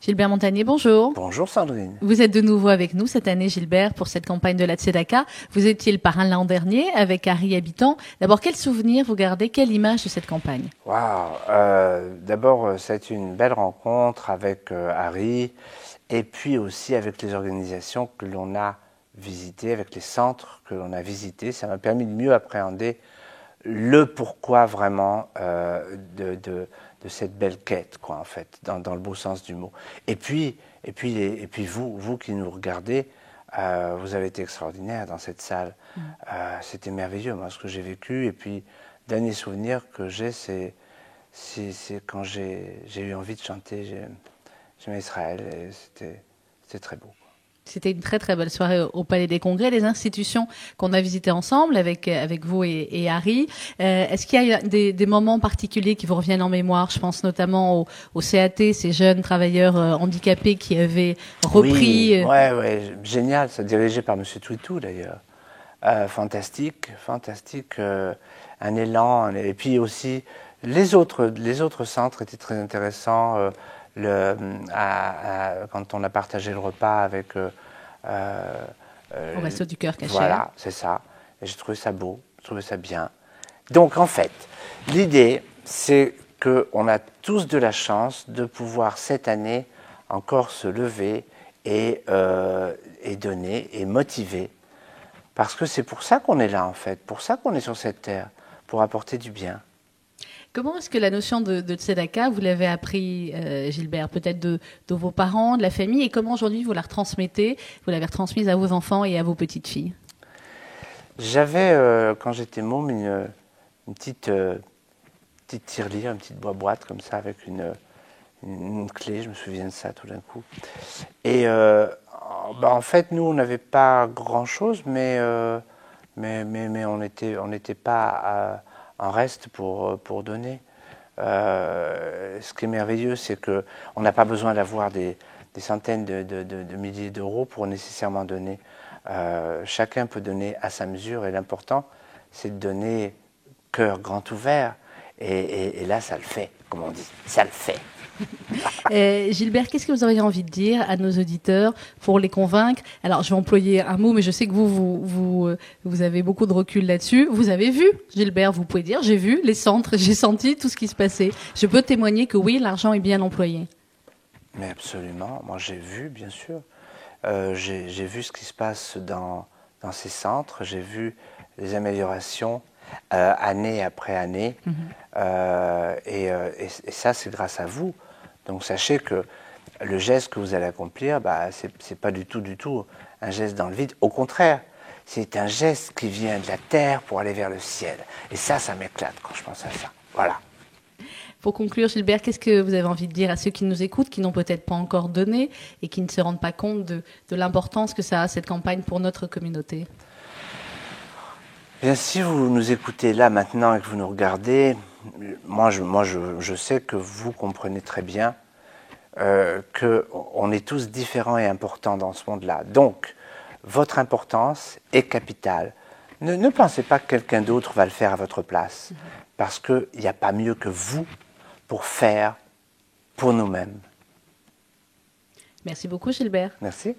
Gilbert Montagnier, bonjour. Bonjour Sandrine. Vous êtes de nouveau avec nous cette année, Gilbert, pour cette campagne de la Tzedaka. Vous étiez le parrain l'an dernier avec Harry Habitant. D'abord, quel souvenir vous gardez, quelle image de cette campagne? Waouh. D'abord, c'est une belle rencontre avec Harry et puis aussi avec les organisations que l'on a visitées, avec les centres que l'on a visités. Ça m'a permis de mieux appréhender le pourquoi vraiment de cette belle quête, quoi, en fait, dans le beau sens du mot. Et puis vous qui nous regardez, vous avez été extraordinaire dans cette salle. C'était merveilleux, moi, ce que j'ai vécu. Et puis, dernier souvenir que j'ai, c'est quand j'ai eu envie de chanter J'aime Israël. Et c'était très beau. C'était une très très belle soirée au Palais des Congrès, les institutions qu'on a visitées ensemble avec vous et Harry. Est-ce qu'il y a des moments particuliers qui vous reviennent en mémoire? Je pense notamment au CAT, ces jeunes travailleurs handicapés qui avaient repris. Oui, ouais, génial, ça dirigé par Monsieur Twitou d'ailleurs. Fantastique, un élan. Et puis aussi les autres centres étaient très intéressants. Quand on a partagé le repas avec Au Resto du Cœur caché. Voilà, c'est ça. Et j'ai trouvé ça beau, j'ai trouvé ça bien. Donc en fait, l'idée, c'est qu'on a tous de la chance de pouvoir cette année encore se lever et donner et motiver. Parce que c'est pour ça qu'on est là en fait, pour ça qu'on est sur cette terre, pour apporter du bien. Comment est-ce que la notion de tzedaka, vous l'avez appris, Gilbert, peut-être de vos parents, de la famille, et comment aujourd'hui vous la retransmettez, vous l'avez retransmise à vos enfants et à vos petites filles? J'avais, quand j'étais môme, une petite tirelire, une petite boîte comme ça, avec une clé, je me souviens de ça tout d'un coup. Et en fait, nous, on n'avait pas grand-chose, mais on n'était pas en reste pour donner. Ce qui est merveilleux, c'est qu'on n'a pas besoin d'avoir des centaines de milliers d'euros pour nécessairement donner. Chacun peut donner à sa mesure, et l'important, c'est de donner cœur grand ouvert. Et là, ça le fait, comme on dit, ça le fait. Gilbert, qu'est-ce que vous auriez envie de dire à nos auditeurs pour les convaincre? Alors, je vais employer un mot, mais je sais que vous avez beaucoup de recul là-dessus. Vous avez vu, Gilbert, vous pouvez dire, j'ai vu les centres, j'ai senti tout ce qui se passait. Je peux témoigner que oui, l'argent est bien employé. Mais absolument, moi j'ai vu, bien sûr. J'ai vu ce qui se passe dans ces centres, j'ai vu les améliorations année après année, et ça c'est grâce à vous. Donc sachez que le geste que vous allez accomplir, c'est pas du tout un geste dans le vide. Au contraire, c'est un geste qui vient de la terre pour aller vers le ciel. Et ça m'éclate quand je pense à ça. Voilà. Pour conclure, Gilbert, qu'est-ce que vous avez envie de dire à ceux qui nous écoutent, qui n'ont peut-être pas encore donné et qui ne se rendent pas compte de l'importance que ça a, cette campagne, pour notre communauté? Bien, si vous nous écoutez là maintenant et que vous nous regardez, moi je sais que vous comprenez très bien qu'on est tous différents et importants dans ce monde-là. Donc, votre importance est capitale. Ne pensez pas que quelqu'un d'autre va le faire à votre place, parce qu'il n'y a pas mieux que vous pour faire pour nous-mêmes. Merci beaucoup, Gilbert. Merci.